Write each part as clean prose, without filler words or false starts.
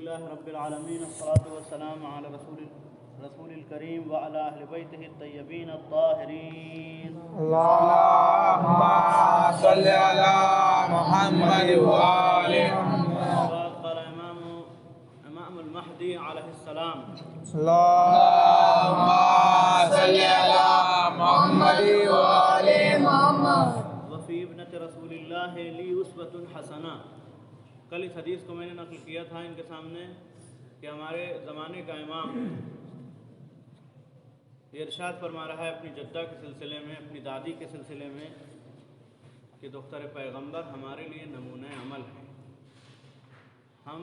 لله رب العالمين والصلاة والسلام على رسول الكريم وعلى أهل بيته الطيبين الطاهرين. اللهم صل على محمد وآل محمد. قال إمام المهدي عليه السلام. اللهم صل على محمد وآل محمد. وفي ابنة رسول الله لي أسوة حسنة. کل اس حدیث کو میں نے نقل کیا تھا ان کے سامنے کہ ہمارے زمانے کا امام یہ ارشاد فرما رہا ہے اپنی جدہ کے سلسلے میں، اپنی دادی کے سلسلے میں کہ دختر پیغمبر ہمارے لیے نمونہ عمل ہے. ہم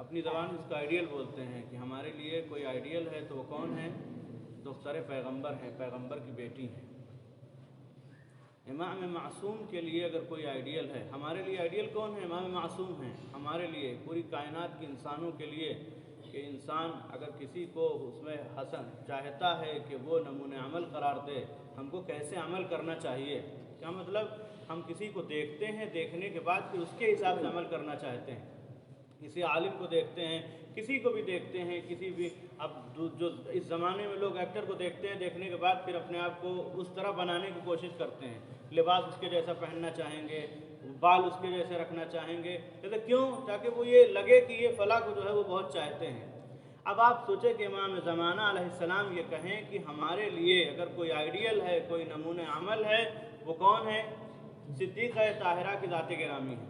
اپنی زبان میں اس کا آئیڈیل بولتے ہیں کہ ہمارے لیے کوئی آئیڈیل ہے تو وہ کون ہے؟ دختر پیغمبر ہے، پیغمبر کی بیٹی ہے. امام معصوم کے لیے اگر کوئی آئیڈیل ہے، ہمارے لیے آئیڈیل کون ہے؟ امام معصوم ہیں. ہمارے لیے پوری کائنات کے انسانوں کے لیے کہ انسان اگر کسی کو اس میں حسن چاہتا ہے کہ وہ نمونہ عمل قرار دے، ہم کو کیسے عمل کرنا چاہیے. کیا مطلب؟ ہم کسی کو دیکھتے ہیں، دیکھنے کے بعد پھر اس کے حساب سے عمل کرنا چاہتے ہیں. کسی عالم کو دیکھتے ہیں، کسی کو بھی دیکھتے ہیں، کسی بھی اب جو اس زمانے میں لوگ ایکٹر کو دیکھتے ہیں، دیکھنے کے بعد پھر اپنے آپ کو اس طرح بنانے کی کوشش کرتے ہیں. لباس اس کے جیسا پہننا چاہیں گے، بال اس کے جیسے رکھنا چاہیں گے. کیوں؟ تاکہ وہ یہ لگے کہ یہ فلاں کو جو ہے وہ بہت چاہتے ہیں. اب آپ سوچیں کہ امام زمانہ علیہ السلام یہ کہیں کہ ہمارے لیے اگر کوئی آئیڈیل ہے، کوئی نمونہ عمل ہے، وہ کون ہے؟ صدیقہ طاہرہ کی ذات گرامی ہے.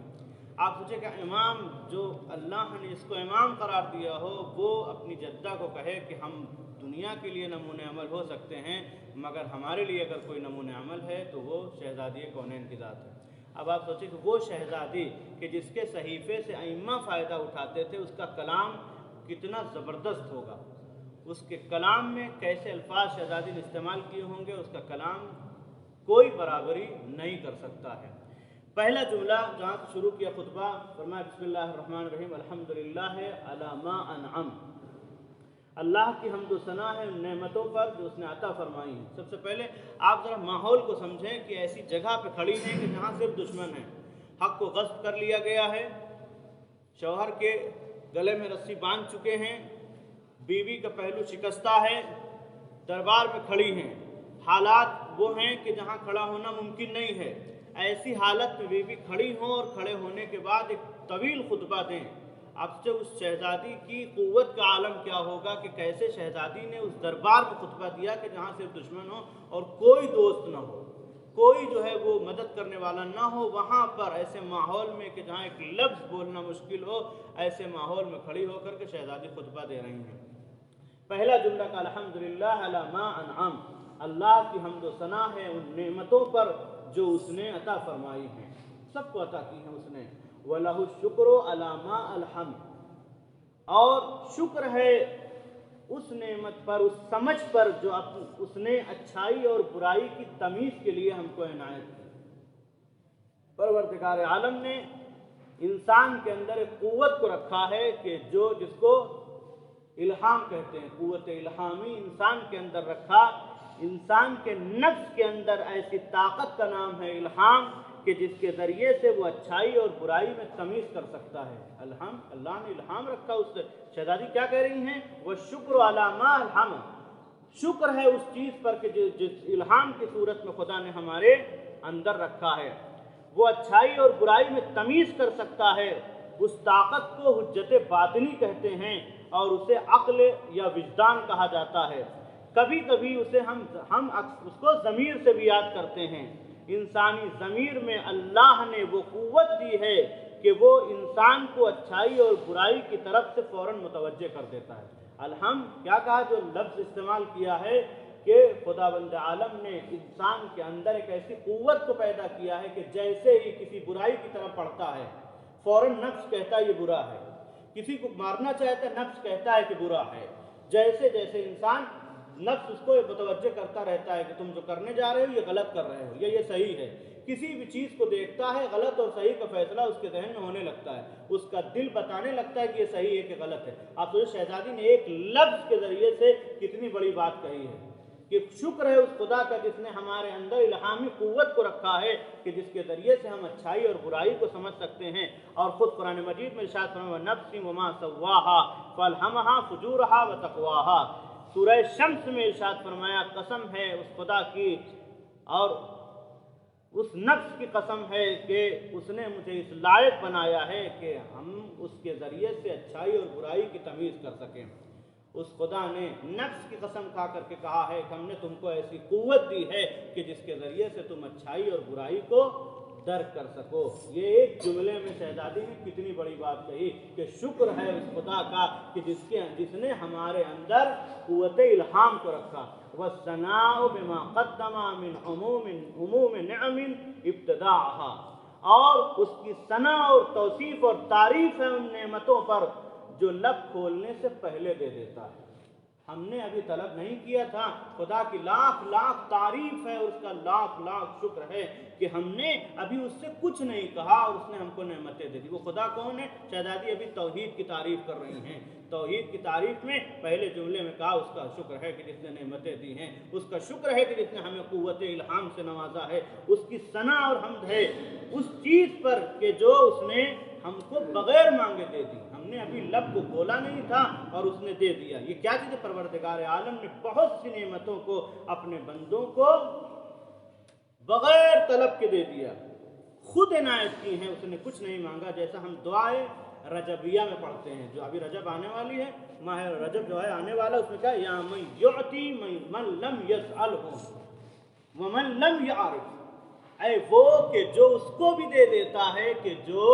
آپ سوچیں کہ امام جو اللہ نے جس کو امام قرار دیا ہو وہ اپنی جدہ کو کہے کہ ہم دنیا کے لیے نمونہ عمل ہو سکتے ہیں مگر ہمارے لیے اگر کوئی نمونہ عمل ہے تو وہ شہزادی کونین کی ذات ہے. اب آپ سوچیں کہ وہ شہزادی کہ جس کے صحیفے سے ائمہ فائدہ اٹھاتے تھے، اس کا کلام کتنا زبردست ہوگا، اس کے کلام میں کیسے الفاظ شہزادی نے استعمال کیے ہوں گے، اس کا کلام کوئی برابری نہیں کر سکتا ہے. پہلا جملہ جہاں سے شروع کیا خطبہ، فرمایا بسم اللہ الرحمن الرحیم الحمدللہ علی ما انعم. اللہ کی حمد و ثنا ہے ان نعمتوں پر جو اس نے عطا فرمائی ہیں. سب سے پہلے آپ ذرا ماحول کو سمجھیں کہ ایسی جگہ پہ کھڑی ہیں کہ جہاں صرف دشمن ہیں، حق کو غصب کر لیا گیا ہے، شوہر کے گلے میں رسی باندھ چکے ہیں، بیوی کا پہلو شکستہ ہے، دربار میں کھڑی ہیں. حالات وہ ہیں کہ جہاں کھڑا ہونا ممکن نہیں ہے. ایسی حالت میں بیوی کھڑی ہوں اور کھڑے ہونے کے بعد ایک طویل خطبہ دیں. اب سے اس شہزادی کی قوت کا عالم کیا ہوگا کہ کیسے شہزادی نے اس دربار کو خطبہ دیا کہ جہاں صرف دشمن ہو اور کوئی دوست نہ ہو، کوئی جو ہے وہ مدد کرنے والا نہ ہو. وہاں پر ایسے ماحول میں کہ جہاں ایک لفظ بولنا مشکل ہو، ایسے ماحول میں کھڑی ہو کر کے شہزادی خطبہ دے رہی ہیں. پہلا جملہ کا الحمدللہ علی ما انعم، اللہ کی حمد و ثنا ہے ان نعمتوں پر جو اس نے عطا فرمائی ہیں. سب کو عطا کی ہیں اس نے. وَلَهُ الشُّكْرُ عَلَى مَا الْحَمْدُ، اور شکر ہے اس نعمت پر، اس سمجھ پر جو اس نے اچھائی اور برائی کی تمیز کے لیے ہم کو عنایت کی. پروردگار عالم نے انسان کے اندر ایک قوت کو رکھا ہے کہ جس کو الہام کہتے ہیں، قوت الہامی انسان کے اندر رکھا. انسان کے نفس کے اندر ایسی طاقت کا نام ہے الہام کہ جس کے ذریعے سے وہ اچھائی اور برائی میں تمیز کر سکتا ہے. الہام، اللہ نے الہام رکھا اس سے. شہزادی کیا کہہ رہی ہیں؟ وَالشُّكْرُ عَلَى مَا الْحَمَ، شکر ہے اس چیز پر کہ جس الہام کی صورت میں خدا نے ہمارے اندر رکھا ہے. وہ اچھائی اور برائی میں تمیز کر سکتا ہے. اس طاقت کو حجت باطنی کہتے ہیں اور اسے عقل یا وجدان کہا جاتا ہے. کبھی کبھی اسے ہم اس کو ضمیر سے بھی یاد کرتے ہیں. انسانی ضمیر میں اللہ نے وہ قوت دی ہے کہ وہ انسان کو اچھائی اور برائی کی طرف سے فوراً متوجہ کر دیتا ہے. الحمد کیا کہا؟ جو لفظ استعمال کیا ہے کہ خداوند عالم نے انسان کے اندر ایک ایسی قوت کو پیدا کیا ہے کہ جیسے ہی کسی برائی کی طرف پڑھتا ہے فوراً نفس کہتا ہے یہ برا ہے. کسی کو مارنا چاہتا ہے نفس کہتا ہے کہ برا ہے. جیسے جیسے انسان نفس اس کو متوجہ کرتا رہتا ہے کہ تم جو کرنے جا رہے ہو یہ غلط کر رہے ہو، یہ صحیح ہے. کسی بھی چیز کو دیکھتا ہے غلط اور صحیح کا فیصلہ اس کے ذہن میں ہونے لگتا ہے، اس کا دل بتانے لگتا ہے کہ یہ صحیح ہے کہ غلط ہے. آپ تو شہزادی نے ایک لفظ کے ذریعے سے کتنی بڑی بات کہی ہے کہ شکر ہے اس خدا کا جس نے ہمارے اندر الہامی قوت کو رکھا ہے کہ جس کے ذریعے سے ہم اچھائی اور برائی کو سمجھ سکتے ہیں۔ اور خود قرآن مجید میں ارشاد فرمایا وَنَفْسٍ وَمَا سَوَّاهَا فَأَلْهَمَهَا فُجُورَهَا وَتَقْوَاهَا۔ سورہ شمس میں ارشاد فرمایا قسم ہے اس خدا کی اور اس نفس کی قسم ہے کہ اس نے مجھے اس لائق بنایا ہے کہ ہم اس کے ذریعے سے اچھائی اور برائی کی تمیز کر سکیں۔ اس خدا نے نفس کی قسم کھا کر کے کہا ہے کہ ہم نے تم کو ایسی قوت دی ہے کہ جس کے ذریعے سے تم اچھائی اور برائی کو درک کر سکو۔ یہ ایک جملے میں شہزادی نے کتنی بڑی بات کہی کہ شکر ہے اس خدا کا کہ جس نے ہمارے اندر قوت الہام کو رکھا۔ وَالثَّنَاءُ بِمَا قَدَّمَ مِنْ عُمُومِ نِعَمٍ ابتداءها، اور اس کی ثنا اور توصیف اور تعریف ہے ان نعمتوں پر جو لب کھولنے سے پہلے دے دیتا ہے۔ ہم نے ابھی طلب نہیں کیا تھا، خدا کی لاکھ لاکھ تعریف ہے اور اس کا لاکھ لاکھ شکر ہے کہ ہم نے ابھی اس سے کچھ نہیں کہا اور اس نے ہم کو نعمتیں دے دی۔ وہ خدا کون ہے؟ شہزادی ابھی توحید کی تعریف کر رہی ہیں۔ توحید کی تعریف میں پہلے جملے میں کہا اس کا شکر ہے کہ جس نے نعمتیں دی ہیں، اس کا شکر ہے کہ جس نے ہمیں قوت الہام سے نوازا ہے، اس کی ثنا اور حمد ہے اس چیز پر کہ جو اس نے ہم کو بغیر مانگے دے دی۔ ہم نے ابھی لب کو کھولا نہیں تھا اور اس نے دے دیا۔ یہ کیا چیز ہے؟ پروردگار عالم نے بہت سی نعمتوں کو اپنے بندوں کو بغیر طلب کے دے دیا، خود عنایت کی ہیں، اس نے کچھ نہیں مانگا۔ جیسا ہم دعائے رجبیہ میں پڑھتے ہیں، جو ابھی رجب آنے والی ہے، ماہ رجب جو ہے آنے والا، اس میں کیا یا من یعطی من لم یسألہ ومن لم یعرف، اے وہ کہ جو اس کو بھی دے دیتا ہے کہ جو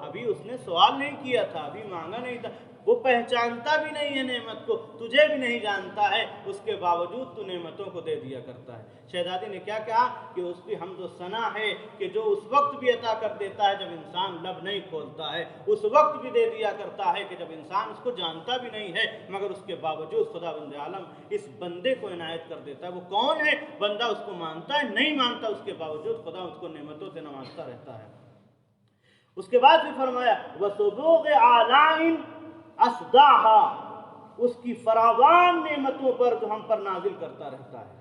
ابھی اس نے سوال نہیں کیا تھا، ابھی مانگا نہیں تھا، وہ پہچانتا بھی نہیں ہے نعمت کو، تجھے بھی نہیں جانتا ہے، اس کے باوجود تو نعمتوں کو دے دیا کرتا ہے۔ شہزادی نے کیا کہا کہ اس کی حمد و ثنا ہے کہ جو اس وقت بھی عطا کر دیتا ہے جب انسان لب نہیں کھولتا ہے، اس وقت بھی دے دیا کرتا ہے کہ جب انسان اس کو جانتا بھی نہیں ہے، مگر اس کے باوجود خدا بند عالم اس بندے کو عنایت کر دیتا ہے۔ وہ کون ہے؟ بندہ اس کو مانتا ہے نہیں مانتا، اس کے باوجود خدا اس کو نعمتوں سے نوازتا رہتا ہے۔ اس کے بعد بھی فرمایا وَسُبُوغِ عَلَائِن أَصْدَاهَا، اس کی فراوان نعمتوں پر جو ہم پر نازل کرتا رہتا ہے۔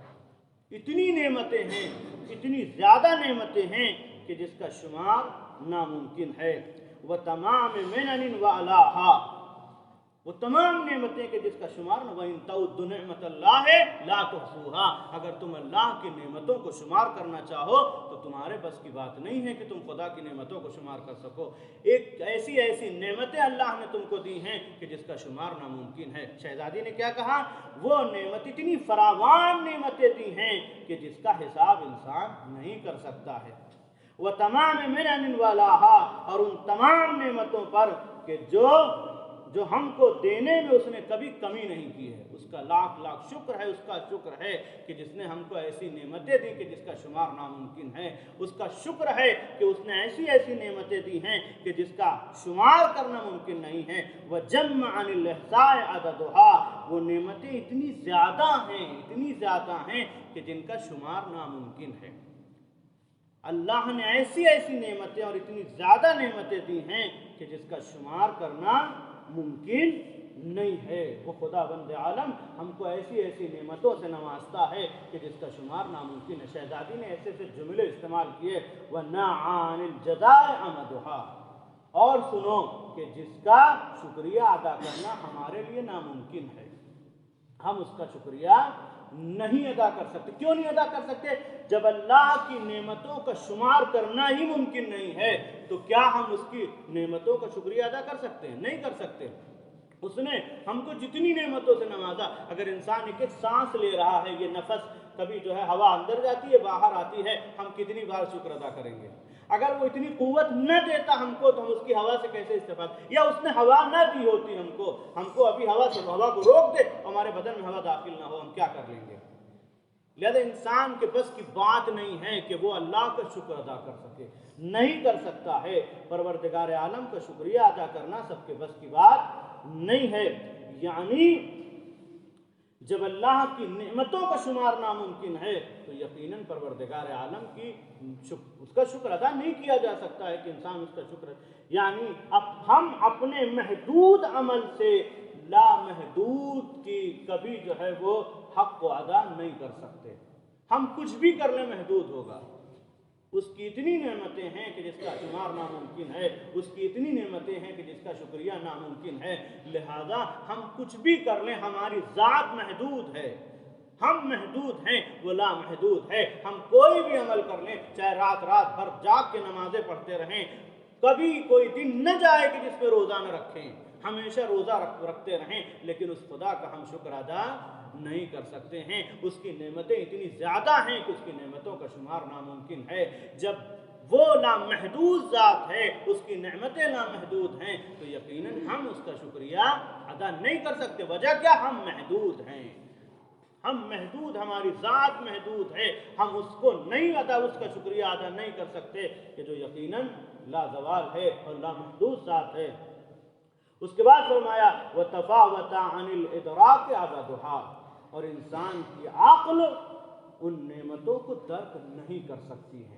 اتنی نعمتیں ہیں، اتنی زیادہ نعمتیں ہیں کہ جس کا شمار ناممکن ہے۔ وَتَمَامِ مِنَنٍ وَعَلَاهَا، وہ تمام نعمتیں کہ جس کا شمار نہ وَإِن تَعُدُّوا نِعْمَتَ اللَّهِ لَا تُحْصُوهَا، اگر تم اللہ کی نعمتوں کو شمار کرنا چاہو تو تمہارے بس کی بات نہیں ہے کہ تم خدا کی نعمتوں کو شمار کر سکو۔ ایک ایسی نعمتیں اللہ نے تم کو دی ہیں کہ جس کا شمار ناممکن ہے۔ شہزادی نے کیا کہا؟ وہ نعمت اتنی فراوان نعمتیں دی ہیں کہ جس کا حساب انسان نہیں کر سکتا ہے۔ وَتَمَامِ مِنَنٍ وَعَلَاهَا، اور ان تمام نعمتوں پر کہ جو ہم کو دینے میں اس نے کبھی کمی نہیں کی ہے، اس کا لاکھ لاکھ شکر ہے۔ اس کا شکر ہے کہ جس نے ہم کو ایسی نعمتیں دی کہ جس کا شمار ناممکن ہے۔ اس کا شکر ہے کہ اس نے ایسی نعمتیں دی ہیں کہ جس کا شمار کرنا ممکن نہیں ہے۔ وَجَمَّ عَنِ الْإِحْصَاءِ عَدَدُهَا، وہ نعمتیں اتنی زیادہ ہیں کہ جن کا شمار ناممکن ہے۔ اللہ نے ایسی نعمتیں اور اتنی زیادہ نعمتیں دی ہیں کہ جس کا شمار کرنا ممکن نہیں ہے۔ وہ خدا بند عالم ہم کو ایسی نعمتوں سے نوازتا ہے کہ جس کا شمار ناممکن ہے۔ شہزادی نے ایسے جملے استعمال کیے وَنَعَانِ الْجَزَاءِ عَمَدُهَا، اور سنو کہ جس کا شکریہ ادا کرنا ہمارے لیے ناممکن ہے، ہم اس کا شکریہ نہیں ادا کر سکتے۔ کیوں نہیں ادا کر سکتے؟ جب اللہ کی نعمتوں کا شمار کرنا ہی ممکن نہیں ہے تو کیا ہم اس کی نعمتوں کا شکریہ ادا کر سکتے ہیں؟ نہیں کر سکتے۔ اس نے ہم کو جتنی نعمتوں سے نوازا، اگر انسان ایک سانس لے رہا ہے، یہ نفس کبھی جو ہے ہوا اندر جاتی ہے باہر آتی ہے، ہم کتنی بار شکر ادا کریں گے؟ اگر وہ اتنی قوت نہ دیتا ہم کو تو ہم اس کی ہوا سے کیسے استفادہ، یا اس نے ہوا نہ دی ہوتی ہم کو ابھی ہوا کو روک دے، ہمارے بدن میں ہوا داخل نہ ہو، ہم کیا کر لیں گے؟ لہذا انسان کے بس کی بات نہیں ہے کہ وہ اللہ کا شکر ادا کر سکے، نہیں کر سکتا ہے۔ پروردگار عالم کا شکریہ ادا کرنا سب کے بس کی بات نہیں ہے۔ یعنی جب اللہ کی نعمتوں کا شمار ناممکن ہے تو یقیناً پروردگار عالم کی اس کا شکر ادا نہیں کیا جا سکتا ہے کہ انسان اس کا شکر، یعنی اب ہم اپنے محدود عمل سے لامحدود کی کبھی جو ہے وہ حق کو ادا نہیں کر سکتے. ہم کچھ بھی کر لیں محدود ہوگا. اس کی اتنی نعمتیں ہیں کہ جس کا شمار ناممکن ہے، اس کی اتنی نعمتیں ہیں کہ جس کا شکریہ ناممکن ہے. لہذا ہم کچھ بھی کر لیں ہماری ذات محدود ہے، ہم محدود ہیں، وہ لا محدود ہے. ہم کوئی بھی عمل کر لیں، چاہے رات بھر جاگ کے نمازیں پڑھتے رہیں، کبھی کوئی دن نہ جائے کہ جس پہ روزہ نہ رکھیں، ہمیشہ روزہ رکھتے رہیں، لیکن اس خدا کا ہم شکر ادا نہیں کر سکتے ہیں. اس کی نعمتیں اتنی زیادہ ہیں کہ اس کی نعمتوں کا شمار ناممکن ہے. جب وہ لامحدود ذات ہے، اس کی نعمتیں لامحدود ہیں، تو یقیناً ہم اس کا شکریہ ادا نہیں کر سکتے. وجہ کیا؟ ہم محدود ہیں، ہم محدود، ہماری ذات محدود ہے. ہم اس کو نہیں اس کا شکریہ ادا نہیں کر سکتے کہ جو یقیناً لا زوال ہے اور لامحدود ذات ہے. اس کے بعد فرمایا وَتَفَاوَتَ عَنِ الْإِدْرَاكِ عَدَدُهَا، اور انسان کی عقل ان نعمتوں کو درک نہیں کر سکتی ہے.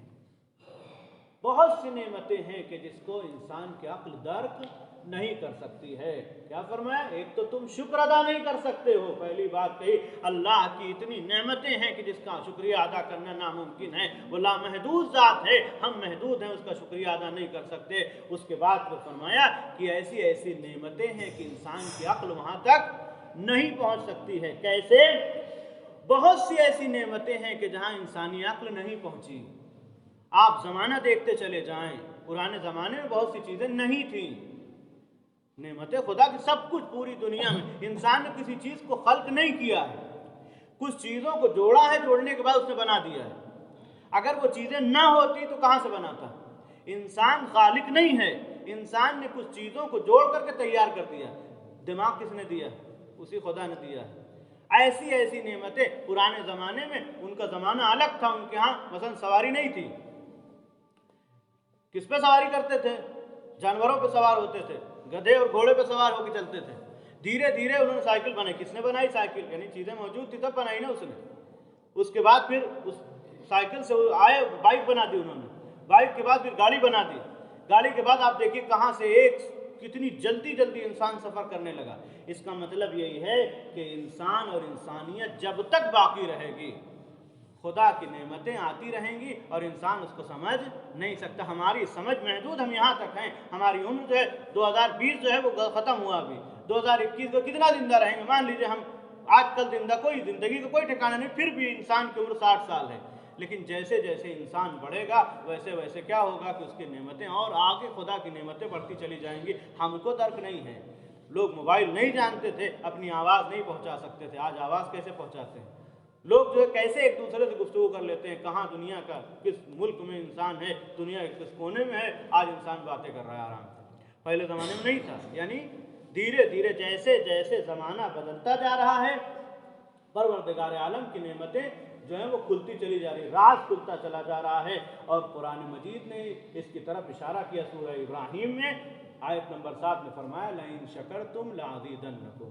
بہت سی نعمتیں ہیں کہ جس کو انسان کی عقل درک نہیں کر سکتی ہے. کیا فرمایا؟ ایک تو تم شکر ادا نہیں کر سکتے ہو، پہلی بات کہی. اللہ کی اتنی نعمتیں ہیں کہ جس کا شکریہ ادا کرنا ناممکن ہے. وہ لامحدود ذات ہے، ہم محدود ہیں، اس کا شکریہ ادا نہیں کر سکتے. اس کے بعد پھر فرمایا کہ ایسی ایسی نعمتیں ہیں کہ انسان کی عقل وہاں تک نہیں پہنچ سکتی ہے. کیسے؟ بہت سی ایسی نعمتیں ہیں کہ جہاں انسانی عقل نہیں پہنچی. آپ زمانہ دیکھتے چلے جائیں، پرانے زمانے میں بہت سی چیزیں نہیں تھیں. نعمت خدا کی سب کچھ پوری دنیا میں، انسان نے کسی چیز کو خلق نہیں کیا ہے، کچھ چیزوں کو جوڑا ہے، جوڑنے کے بعد اس نے بنا دیا ہے. اگر وہ چیزیں نہ ہوتی تو کہاں سے بناتا؟ انسان خالق نہیں ہے، انسان نے کچھ چیزوں کو جوڑ کر کے تیار کر دیا. دماغ کس نے دیا؟ اسی خدا نے دیا. ایسی ایسی نعمتیں پرانے زمانے میں، ان کا زمانہ الگ تھا، ان کے ہاں مثلا سواری نہیں تھی. کس پہ سواری کرتے تھے؟ جانوروں پہ سوار ہوتے تھے، گدھے اور گھوڑے پہ سوار ہو کے چلتے تھے. دھیرے دھیرے انہوں نے سائیکل بنائی. کس نے بنائی سائیکل؟ یعنی چیزیں موجود تھی تب بنائی نا اس نے. اس کے بعد پھر اس سائیکل سے آئے بائک بنا دی انہوں نے. بائک کے بعد پھر گاڑی بنا دی. گاڑی کے بعد آپ دیکھیے کہاں سے کتنی جلدی جلدی انسان سفر کرنے لگا. اس کا مطلب یہی ہے کہ انسان اور انسانیت جب تک باقی رہے گی، خدا کی نعمتیں آتی رہیں گی اور انسان اس کو سمجھ نہیں سکتا. ہماری سمجھ محدود، ہم یہاں تک ہیں. ہماری عمر جو ہے 2020 جو ہے وہ ختم ہوا. ابھی 2021 کو کتنا زندہ رہیں گے؟ مان لیجئے ہم آج کل کوئی زندگی کا کوئی ٹھکانہ نہیں، پھر بھی انسان کی عمر 60 سال ہے. لیکن جیسے جیسے انسان بڑھے گا ویسے ویسے کیا ہوگا کہ اس کی نعمتیں اور آگے خدا کی نعمتیں بڑھتی چلی جائیں گی. ہم کو درک نہیں ہے. لوگ موبائل نہیں جانتے تھے، اپنی آواز نہیں پہنچا سکتے تھے. آج آواز کیسے پہنچاتے ہیں؟ لوگ جو ہے کیسے ایک دوسرے سے گفتگو کر لیتے ہیں. کہاں دنیا کا کس ملک میں انسان ہے، دنیا کے کس کونے میں ہے، آج انسان باتیں کر رہا ہے آرام سے. پہلے زمانے میں نہیں تھا. یعنی دھیرے دھیرے جیسے جیسے زمانہ بدلتا جا رہا ہے، پروردگار عالم کی نعمتیں جو ہیں وہ کھلتی چلی جا رہی، راز کھلتا چلا جا رہا ہے. اور قرآن مجید نے اس کی طرف اشارہ کیا. سورہ ابراہیم میں آیت نمبر 7 میں فرمایا لَإِن شَكَرْتُمْ لَأَزِيدَنَّكُمْ.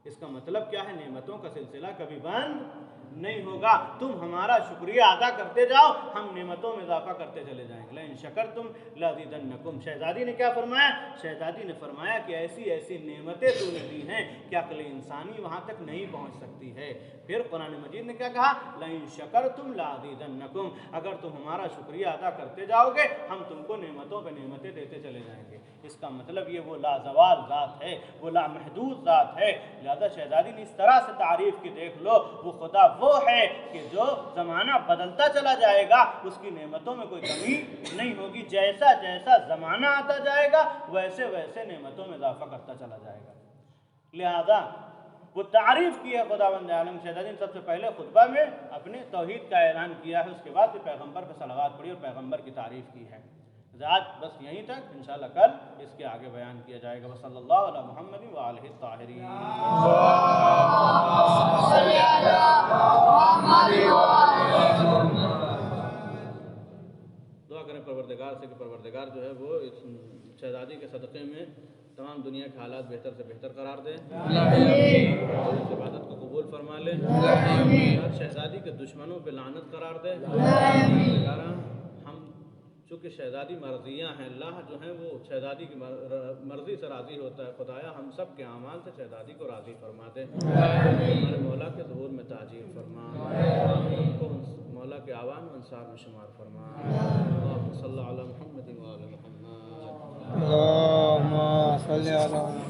اس کا مطلب کیا ہے؟ نعمتوں کا سلسلہ کبھی بند نہیں ہوگا. تم ہمارا شکریہ ادا کرتے جاؤ، ہم نعمتوں میں اضافہ کرتے چلے جائیں گے. لَإِن شَكَرْتُمْ لَأَزِيدَنَّكُمْ. شہزادی نے کیا فرمایا؟ شہزادی نے فرمایا کہ ایسی ایسی نعمتیں تو نے دی ہیں کہ عقل انسانی وہاں تک نہیں پہنچ سکتی ہے. پھر قرآن مجید نے کیا کہا؟ لَإِن شَكَرْتُمْ لَأَزِيدَنَّكُمْ. اگر تم ہمارا شکریہ ادا کرتے جاؤ گے، ہم تم کو نعمتوں پہ نعمتیں دیتے چلے جائیں گے. اس کا مطلب یہ وہ لازوال ذات ہے، وہ لامحدود ذات ہے. لہذا شہزادی نے اس طرح سے تعریف کی، دیکھ لو وہ خدا وہ ہے کہ جو زمانہ بدلتا چلا جائے گا اس کی نعمتوں میں کوئی کمی نہیں ہوگی. جیسا جیسا زمانہ آتا جائے گا ویسے ویسے نعمتوں میں اضافہ کرتا چلا جائے گا. لہذا وہ تعریف کی ہے خداوند عالم. شہزادی نے سب سے پہلے خطبہ میں اپنے توحید کا اعلان کیا ہے، اس کے بعد پھر پیغمبر پہ صلوات پڑھی اور پیغمبر کی تعریف کی ہے. آج بس یہیں تک، انشاءاللہ کل اس کے آگے بیان کیا جائے گا. وصلی اللہ علی محمد وآلہ الطاہرین. دعا کریں پروردگار سے کہ پروردگار جو ہے وہ اس شہزادی کے صدقے میں تمام دنیا کے حالات بہتر سے بہتر قرار دے، اور اس عبادت کو قبول فرما لے. ہر شہزادی کے دشمنوں پہ لعنت قرار دے. ہم چونکہ شہزادی مرضیہ ہیں، اللہ جو ہیں وہ شہزادی کی مرضی سے راضی ہوتا ہے. خدایا ہم سب کے اعمال سے شہزادی کو راضی فرما دے. ہمارے مولا کے ظہور میں تاجیل انصار میں شمار فرما اللہم صلی علی محمد و آل محمد اللهم صل على